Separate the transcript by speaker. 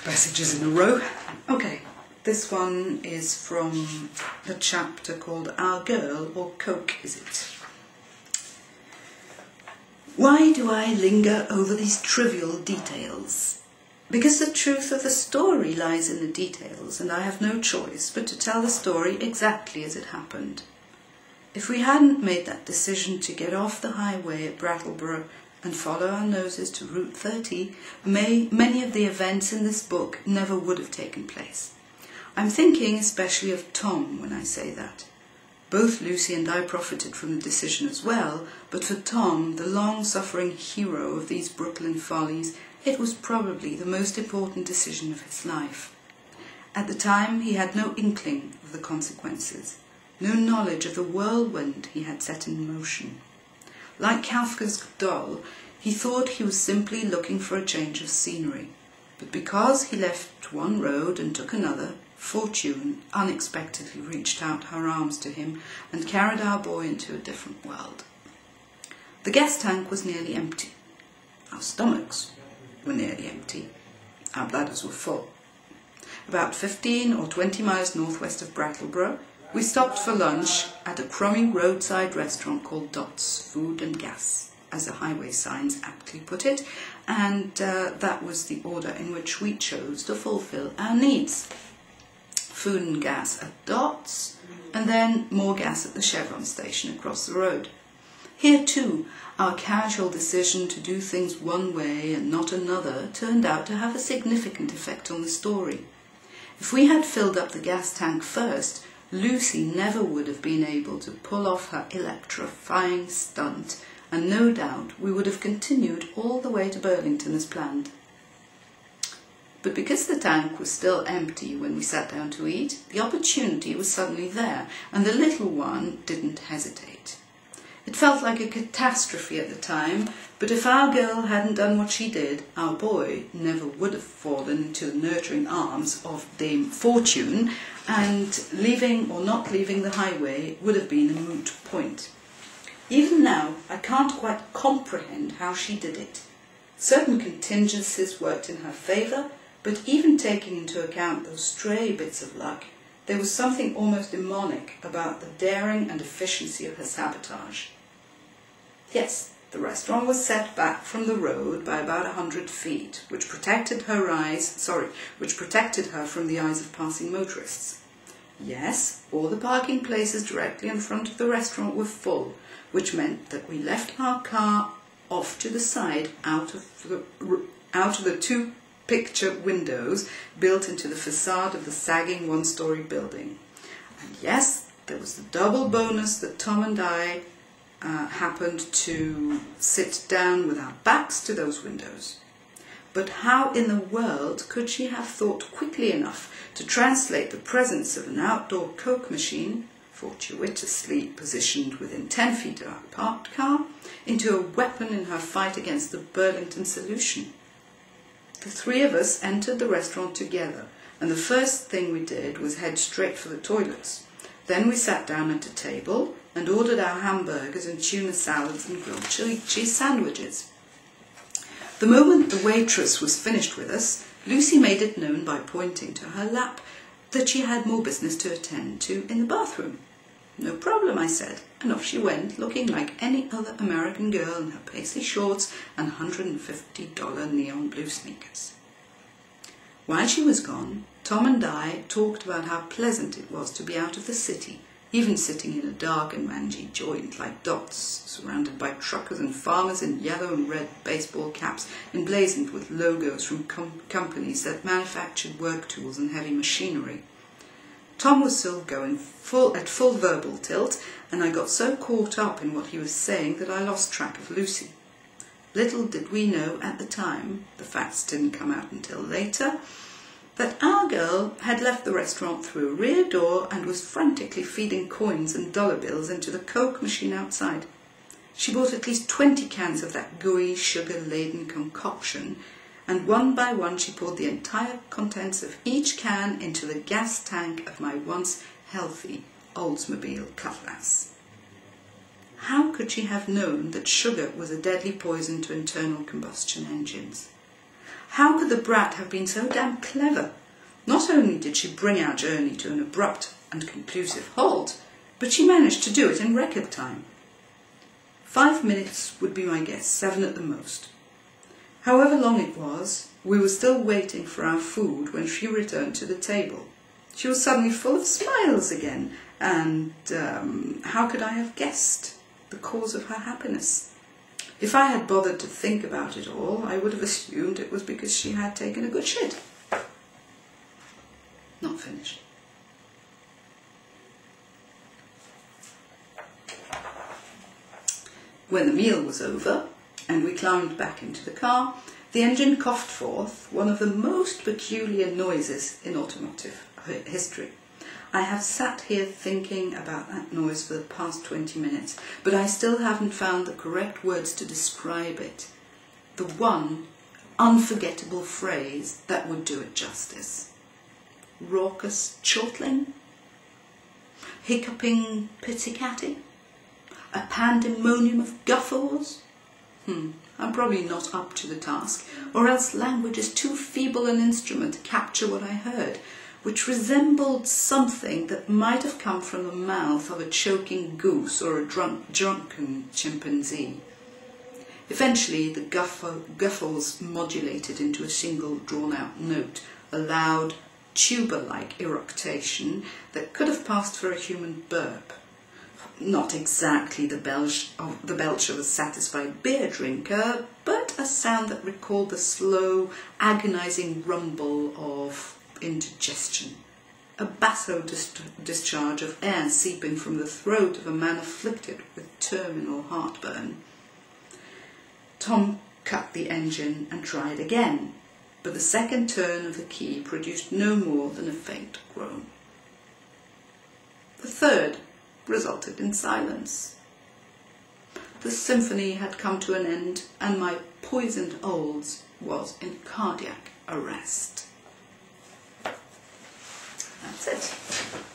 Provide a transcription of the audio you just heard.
Speaker 1: passages in a row. Okay, this one is from the chapter called Our Girl, or Coke Is It? Why do I linger over these trivial details? Because the truth of the story lies in the details, and I have no choice but to tell the story exactly as it happened. If we hadn't made that decision to get off the highway at Brattleboro and follow our noses to Route 30, many of the events in this book never would have taken place. I'm thinking especially of Tom when I say that. Both Lucy and I profited from the decision as well, but for Tom, the long-suffering hero of these Brooklyn follies, it was probably the most important decision of his life. At the time, he had no inkling of the consequences, no knowledge of the whirlwind he had set in motion. Like Kafka's doll, he thought he was simply looking for a change of scenery, but because he left one road and took another, Fortune unexpectedly reached out her arms to him and carried our boy into a different world. The gas tank was nearly empty. Our stomachs were nearly empty. Our bladders were full. About 15 or 20 miles northwest of Brattleboro, we stopped for lunch at a crummy roadside restaurant called Dot's Food and Gas, as the highway signs aptly put it, and that was the order in which we chose to fulfill our needs. Food and gas at Dot's, and then more gas at the Chevron station across the road. Here too, our casual decision to do things one way and not another turned out to have a significant effect on the story. If we had filled up the gas tank first, Lucy never would have been able to pull off her electrifying stunt, and no doubt we would have continued all the way to Burlington as planned. But because the tank was still empty when we sat down to eat, the opportunity was suddenly there, and the little one didn't hesitate. It felt like a catastrophe at the time, but if our girl hadn't done what she did, our boy never would have fallen into the nurturing arms of Dame Fortune, and leaving or not leaving the highway would have been a moot point. Even now, I can't quite comprehend how she did it. Certain contingencies worked in her favour, but even taking into account those stray bits of luck, there was something almost demonic about the daring and efficiency of her sabotage. Yes, the restaurant was set back from the road by about 100 feet, which protected her from the eyes of passing motorists. Yes, all the parking places directly in front of the restaurant were full, which meant that we left our car off to the side out of the two picture windows built into the facade of the sagging one-story building. And yes, there was the double bonus that Tom and I happened to sit down with our backs to those windows. But how in the world could she have thought quickly enough to translate the presence of an outdoor Coke machine, fortuitously positioned within 10 feet of our parked car, into a weapon in her fight against the Burlington solution? The three of us entered the restaurant together, and the first thing we did was head straight for the toilets. Then we sat down at a table and ordered our hamburgers and tuna salads and grilled cheese sandwiches. The moment the waitress was finished with us, Lucy made it known by pointing to her lap that she had more business to attend to in the bathroom. No problem, I said, and off she went, looking like any other American girl in her paisley shorts and $150 neon blue sneakers. While she was gone, Tom and I talked about how pleasant it was to be out of the city, even sitting in a dark and mangy joint like Dot's, surrounded by truckers and farmers in yellow and red baseball caps emblazoned with logos from companies that manufactured work tools and heavy machinery. Tom was still going at full verbal tilt, and I got so caught up in what he was saying that I lost track of Lucy. Little did we know at the time, the facts didn't come out until later, that our girl had left the restaurant through a rear door and was frantically feeding coins and dollar bills into the Coke machine outside. She bought at least 20 cans of that gooey, sugar-laden concoction, and one by one she poured the entire contents of each can into the gas tank of my once healthy Oldsmobile Cutlass. How could she have known that sugar was a deadly poison to internal combustion engines? How could the brat have been so damn clever? Not only did she bring our journey to an abrupt and conclusive halt, but she managed to do it in record time. 5 minutes would be my guess, 7 at the most. However long it was, we were still waiting for our food when she returned to the table. She was suddenly full of smiles again, and how could I have guessed the cause of her happiness? If I had bothered to think about it all, I would have assumed it was because she had taken a good shit. Not finished. When the meal was over and we climbed back into the car, the engine coughed forth one of the most peculiar noises in automotive history. I have sat here thinking about that noise for the past 20 minutes, but I still haven't found the correct words to describe it. The one unforgettable phrase that would do it justice. Raucous chortling? Hiccuping pizzicati? A pandemonium of guffaws? I'm probably not up to the task, or else language is too feeble an instrument to capture what I heard, which resembled something that might have come from the mouth of a choking goose or a drunken chimpanzee. Eventually the guffaws modulated into a single drawn-out note, a loud, tuba-like eructation that could have passed for a human burp. Not exactly the belch of a satisfied beer drinker, but a sound that recalled the slow, agonizing rumble of indigestion. A basso discharge of air seeping from the throat of a man afflicted with terminal heartburn. Tom cut the engine and tried again, but the second turn of the key produced no more than a faint groan. The third resulted in silence. The symphony had come to an end, and my poisoned Olds was in cardiac arrest. That's it.